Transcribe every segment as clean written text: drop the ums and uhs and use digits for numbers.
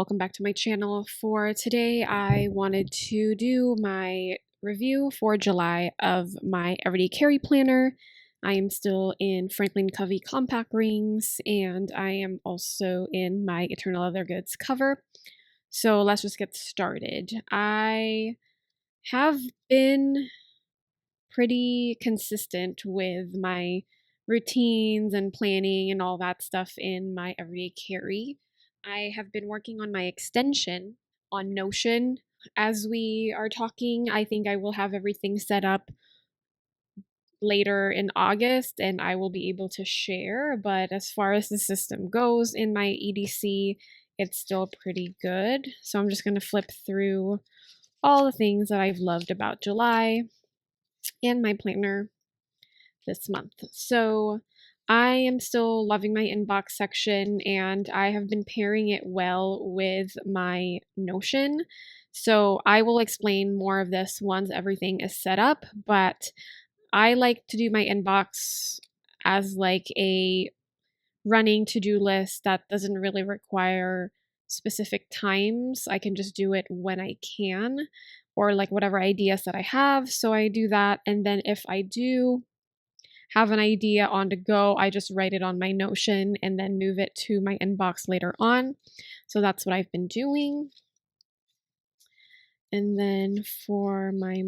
welcome back to my channel. For today, I wanted to do my review for July of my Everyday Carry Planner. I am still in Franklin Covey compact rings, and I am also in my Eternal Leather Goods cover. So let's just get started. I have been pretty consistent with my routines and planning and all that stuff in my Everyday Carry. I have been working on my extension on Notion. As we are talking, I think I will have everything set up later in August and I will be able to share. But as far as the system goes in my EDC, it's still pretty good. So I'm just going to flip through all the things that I've loved about July and my planner this month. So I am still loving my inbox section, and I have been pairing it well with my Notion. So I will explain more of this once everything is set up, but I like to do my inbox as like a running to-do list that doesn't really require specific times. I can just do it when I can, or like whatever ideas that I have. So I do that, and then if I do have an idea on the go, I just write it on my Notion and then move it to my inbox later on. So that's what I've been doing. And then for my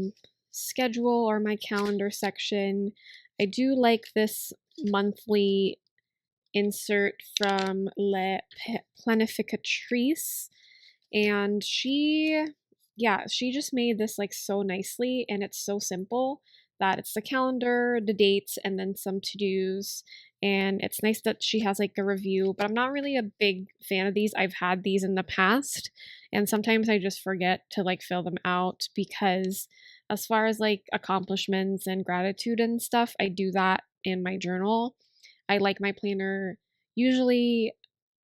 schedule or my calendar section, I do like this monthly insert from La Planificatrice. And she just made this like so nicely, and it's so simple that it's the calendar, the dates, and then some to-dos. And it's nice that she has like a review, but I'm not really a big fan of these. I've had these in the past, and sometimes I just forget to like fill them out, because as far as like accomplishments and gratitude and stuff, I do that in my journal. I like my planner usually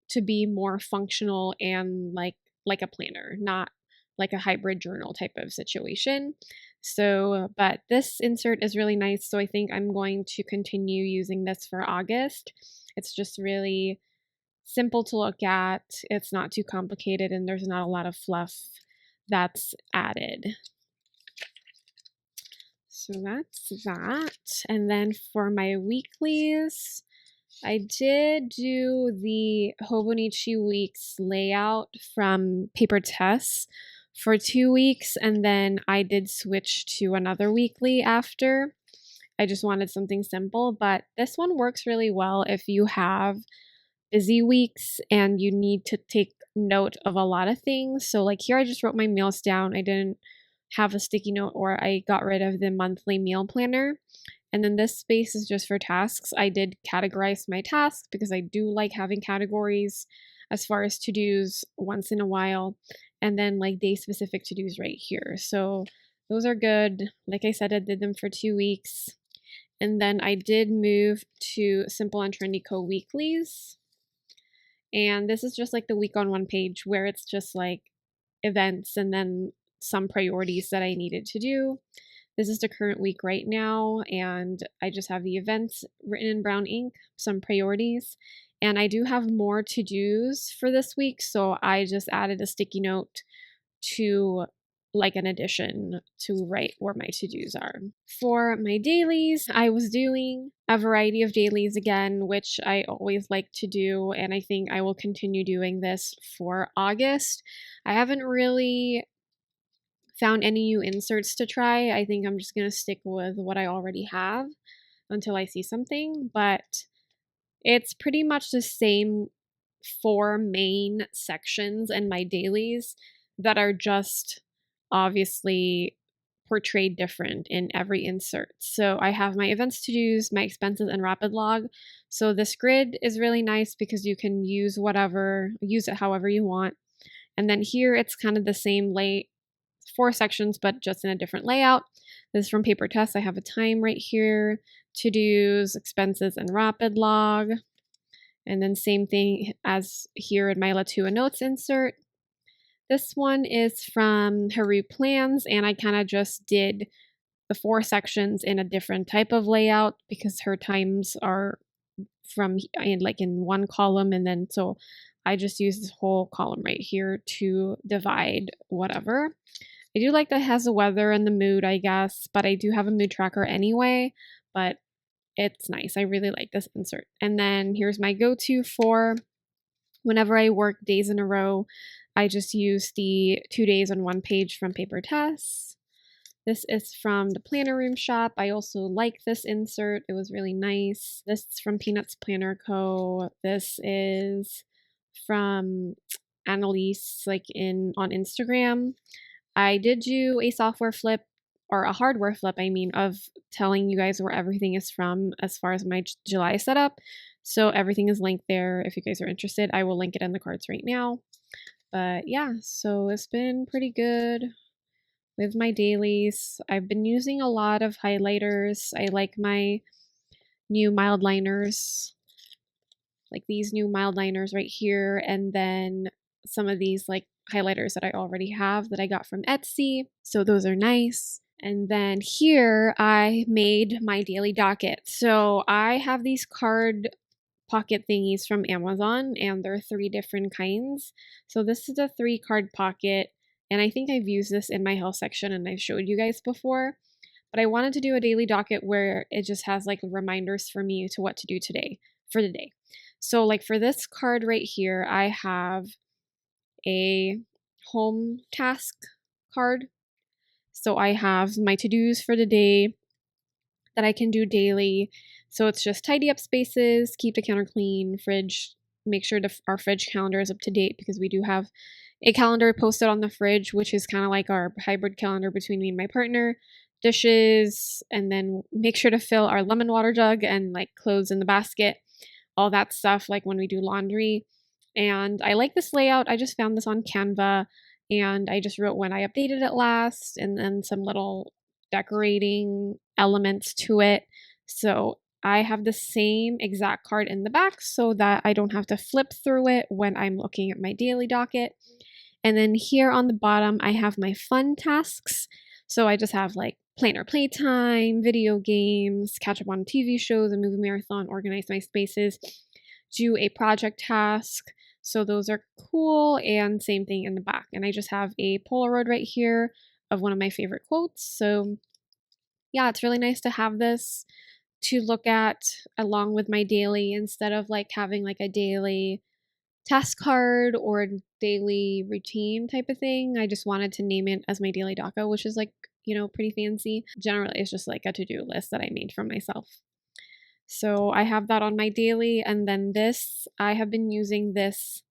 to be more functional and like a planner, not like a hybrid journal type of situation. So, but this insert is really nice, so I think I'm going to continue using this for August. It's just really simple to look at, it's not too complicated, and there's not a lot of fluff that's added. So that's that. And then for my weeklies, I did do the Hobonichi Weeks layout from PaperTess for 2 weeks, and then I did switch to another weekly after. I just wanted something simple, but this one works really well if you have busy weeks and you need to take note of a lot of things. So like here I just wrote my meals down. I didn't have a sticky note, or I got rid of the monthly meal planner. And then this space is just for tasks. I did categorize my tasks because I do like having categories as far as to-dos once in a while, and then like day-specific to-dos right here. So those are good. Like I said, I did them for 2 weeks. And then I did move to Simple and Trendy Co weeklies. And this is just like the week on one page where it's just like events and then some priorities that I needed to do. This is the current week right now, and I just have the events written in brown ink, some priorities, and I do have more to-dos for this week, so I just added a sticky note to like an addition to write where my to-dos are. For my dailies, I was doing a variety of dailies again, which I always like to do, and I think I will continue doing this for August. I haven't really found any new inserts to try. I think I'm just going to stick with what I already have until I see something, but it's pretty much the same 4 main sections in my dailies that are just obviously portrayed different in every insert. So I have my events, to-dos, my expenses, and rapid log. So this grid is really nice because you can use it however you want. And then here it's kind of the same 4 sections, but just in a different layout. This is from PaperTess. I have a time right here, to-dos, expenses, and rapid log. And then same thing as here in my Latua Notes insert. This one is from Haru Plans, and I kind of just did the 4 sections in a different type of layout because her times are in one column, and then so I just use this whole column right here to divide whatever. I do like that it has the weather and the mood, I guess, but I do have a mood tracker anyway, but it's nice. I really like this insert. And then here's my go-to for whenever I work days in a row. I just use the 2 days on 1 page from PaperTess. This is from the Planner Room shop. I also like this insert. It was really nice. This is from Peanuts Planner Co. This is from Annalise, like on Instagram. I did do a software flip, or a hardware flip, I mean, of telling you guys where everything is from as far as my July setup. So everything is linked there. If you guys are interested, I will link it in the cards right now. But yeah, so it's been pretty good with my dailies. I've been using a lot of highlighters. I like my new mild liners, like these new mild liners right here, and then some of these like highlighters that I already have that I got from Etsy. So those are nice. And then here I made my daily docket. So I have these card pocket thingies from Amazon, and there are 3 different kinds. So this is a 3 card pocket, and I think I've used this in my health section and I've showed you guys before. But I wanted to do a daily docket where it just has like reminders for me to what to do today for the day. So like for this card right here, I have a home task card. So I have my to-dos for the day that I can do daily. So it's just tidy up spaces, keep the counter clean, fridge, make sure our fridge calendar is up to date, because we do have a calendar posted on the fridge, which is kind of like our hybrid calendar between me and my partner. Dishes, and then make sure to fill our lemon water jug and like clothes in the basket, all that stuff, like when we do laundry. And I like this layout. I just found this on Canva, and I just wrote when I updated it last, and then some little decorating elements to it. So I have the same exact card in the back so that I don't have to flip through it when I'm looking at my daily docket. And then here on the bottom, I have my fun tasks. So I just have like planner playtime, video games, catch up on TV shows, a movie marathon, organize my spaces, do a project task. So those are cool, and same thing in the back. And I just have a Polaroid right here of one of my favorite quotes. So yeah, it's really nice to have this to look at along with my daily, instead of like having like a daily task card or a daily routine type of thing. I just wanted to name it as my daily docket, which is like, pretty fancy. Generally, it's just like a to-do list that I made for myself. So I have that on my daily. And then this, I have been using this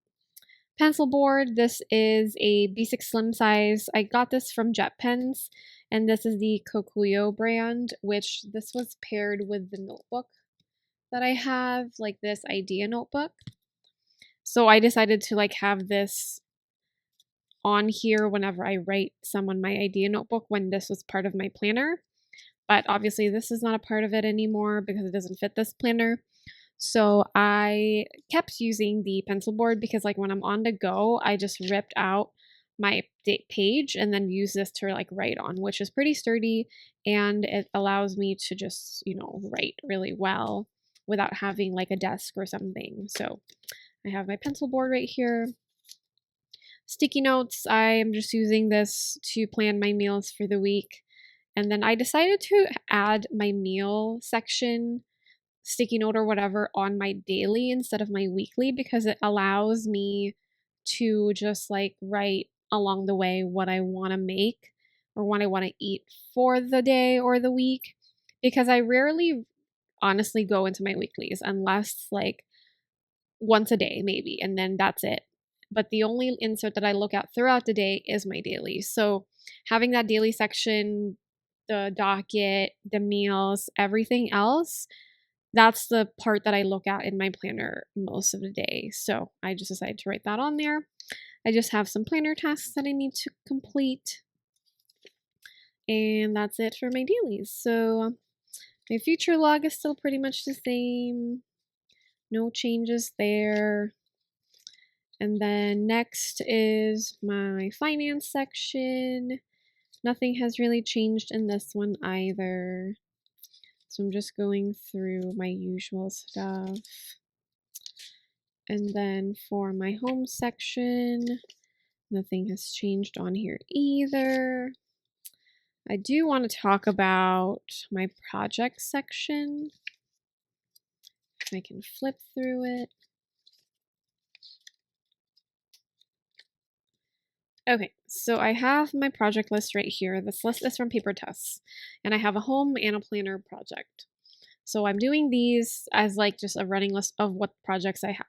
pencil board. This is a B6 Slim size. I got this from Jet Pens, and this is the Kokuyo brand, which this was paired with the notebook that I have, like this idea notebook. So I decided to like have this on here whenever I write some on my idea notebook, when this was part of my planner. But obviously this is not a part of it anymore because it doesn't fit this planner. So I kept using the pencil board because like when I'm on the go, I just ripped out my date page and then use this to like write on, which is pretty sturdy, and it allows me to just, write really well without having like a desk or something. So I have my pencil board right here. Sticky notes, I am just using this to plan my meals for the week. And then I decided to add my meal section sticky note or whatever on my daily instead of my weekly, because it allows me to just like write along the way what I want to make or what I want to eat for the day or the week, because I rarely honestly go into my weeklies unless like once a day maybe, and then that's it. But the only insert that I look at throughout the day is my daily. So having that daily section, the docket, the meals, everything else, that's the part that I look at in my planner most of the day. So I just decided to write that on there. I just have some planner tasks that I need to complete. And that's it for my dailies. So my future log is still pretty much the same. No changes there. And then next is my finance section. Nothing has really changed in this one either. So I'm just going through my usual stuff. And then for my home section, nothing has changed on here either. I do want to talk about my project section. I can flip through it. Okay, so I have my project list right here. This list is from PaperTess, and I have a home and a planner project. So I'm doing these as like just a running list of what projects I have.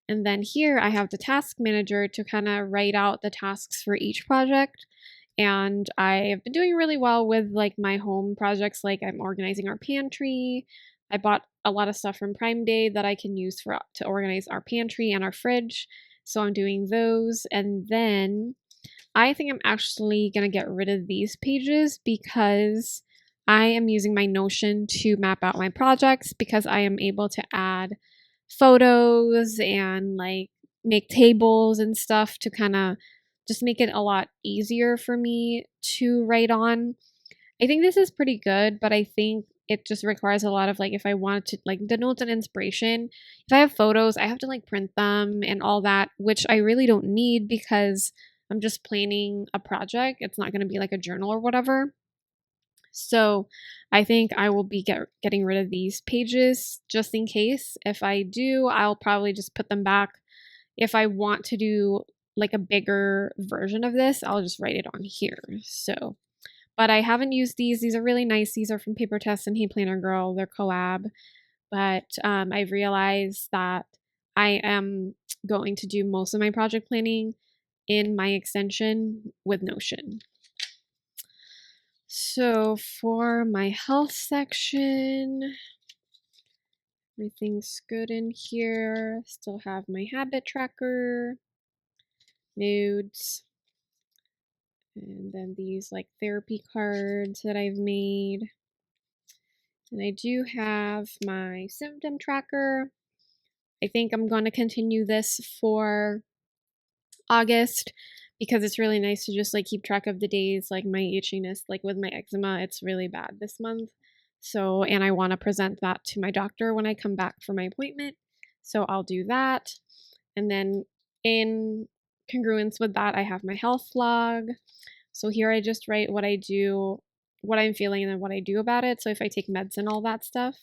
And then here I have the task manager to kind of write out the tasks for each project. And I've been doing really well with like my home projects, like I'm organizing our pantry. I bought a lot of stuff from Prime Day that I can use to organize our pantry and our fridge. So I'm doing those. And then I think I'm actually going to get rid of these pages because I am using my Notion to map out my projects because I am able to add photos and like make tables and stuff to kind of just make it a lot easier for me to write on. I think this is pretty good, but I think it just requires a lot of like if I want to like the notes and inspiration, if I have photos, I have to like print them and all that, which I really don't need because I'm just planning a project. It's not going to be like a journal or whatever. So I think I will be getting rid of these pages just in case. If I do, I'll probably just put them back. If I want to do like a bigger version of this, I'll just write it on here. So, but I haven't used these. These are really nice. These are from PaperTess and Hey Planner Girl. They're collab. But I've realized that I am going to do most of my project planning in my extension with Notion. So for my health section, everything's good in here. Still have my habit tracker, nudes, and then these like therapy cards that I've made. And I do have my symptom tracker. I think I'm going to continue this for August because it's really nice to just like keep track of the days, like my itchiness, like with my eczema, it's really bad this month. So, and I want to present that to my doctor when I come back for my appointment. So I'll do that. And then in congruence with that, I have my health log. So here I just write what I do, what I'm feeling, and then what I do about it. So if I take meds and all that stuff.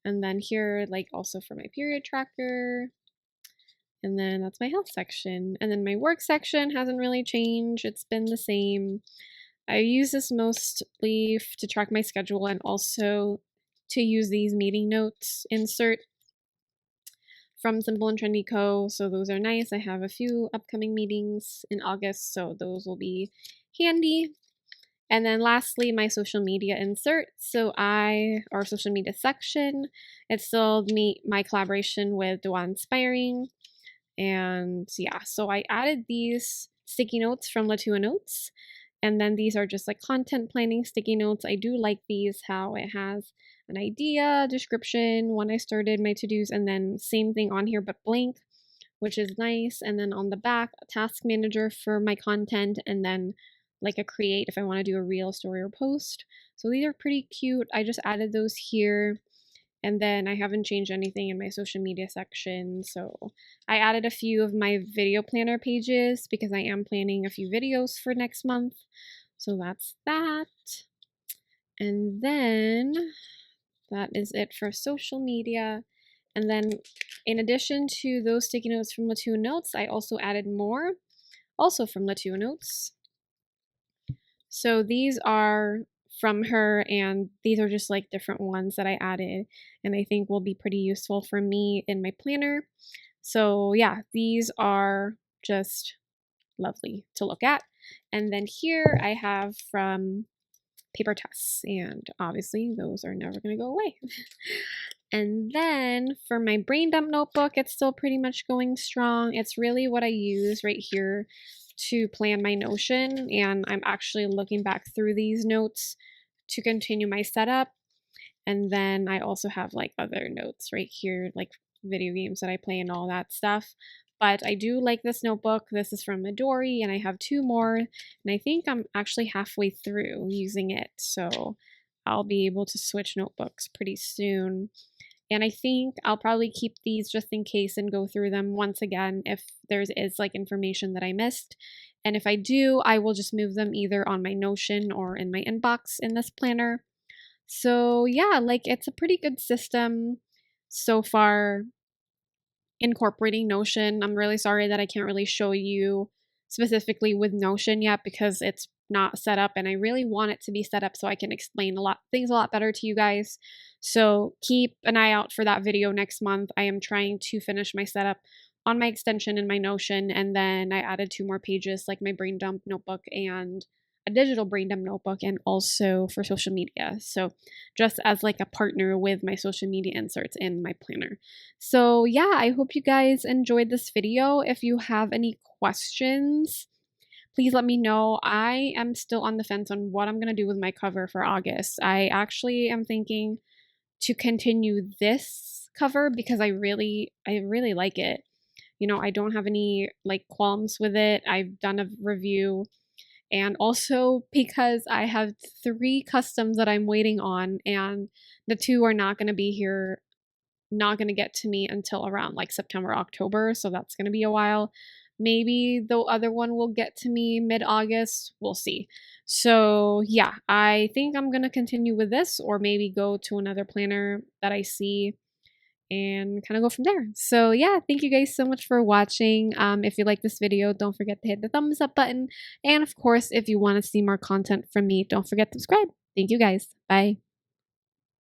And then here, like also for my period tracker. And then that's my health section. And then my work section hasn't really changed. It's been the same. I use this mostly to track my schedule and also to use these meeting notes insert from Simple and Trendy Co. So those are nice. I have a few upcoming meetings in August, so those will be handy. And then lastly, my social media insert. So our social media section, it's still my collaboration with Dua Inspiring. And yeah, so I added these sticky notes from Latua Notes. And then these are just like content planning sticky notes. I do like these, how it has an idea, description, when I started my to-dos, and then same thing on here but blank, which is nice. And then on the back, a task manager for my content, and then like a create if I want to do a reel, story, or post. So these are pretty cute. I just added those here. And then I haven't changed anything in my social media section. So I added a few of my video planner pages because I am planning a few videos for next month. So that's that. And then that is it for social media. And then in addition to those sticky notes from Latua Notes, I also added more, also from Latua Notes. So these are from her, and these are just like different ones that I added and I think will be pretty useful for me in my planner. So yeah, these are just lovely to look at. And then here I have from PaperTess, and obviously those are never going to go away. And then for my brain dump notebook, it's still pretty much going strong. It's really what I use right here to plan my Notion, and I'm actually looking back through these notes to continue my setup. And then I also have like other notes right here, like video games that I play and all that stuff. But I do like this notebook. This is from Midori, and I have two more, and I think I'm actually halfway through using it. So I'll be able to switch notebooks pretty soon. And I think I'll probably keep these just in case and go through them once again if there is like information that I missed. And if I do, I will just move them either on my Notion or in my inbox in this planner. So yeah, like it's a pretty good system so far incorporating Notion. I'm really sorry that I can't really show you specifically with Notion yet because it's not set up, and I really want it to be set up so I can explain things a lot better to you guys. So keep an eye out for that video next month. I am trying to finish my setup on my extension in my Notion, and then I added 2 more pages like my brain dump notebook and a digital brain dump notebook, and also for social media. So just as like a partner with my social media inserts in my planner. So yeah, I hope you guys enjoyed this video. If you have any questions, please let me know. I am still on the fence on what I'm going to do with my cover for August. I actually am thinking to continue this cover because I really like it. You know, I don't have any like qualms with it. I've done a review, and also because I have 3 customs that I'm waiting on, and the 2 are not going to be here, not going to get to me until around like September, October. So that's going to be a while. Maybe the other one will get to me mid-August. We'll see. So yeah, I think I'm going to continue with this, or maybe go to another planner that I see and kind of go from there. So yeah, thank you guys so much for watching. If you like this video, don't forget to hit the thumbs up button. And of course, if you want to see more content from me, don't forget to subscribe. Thank you guys. Bye.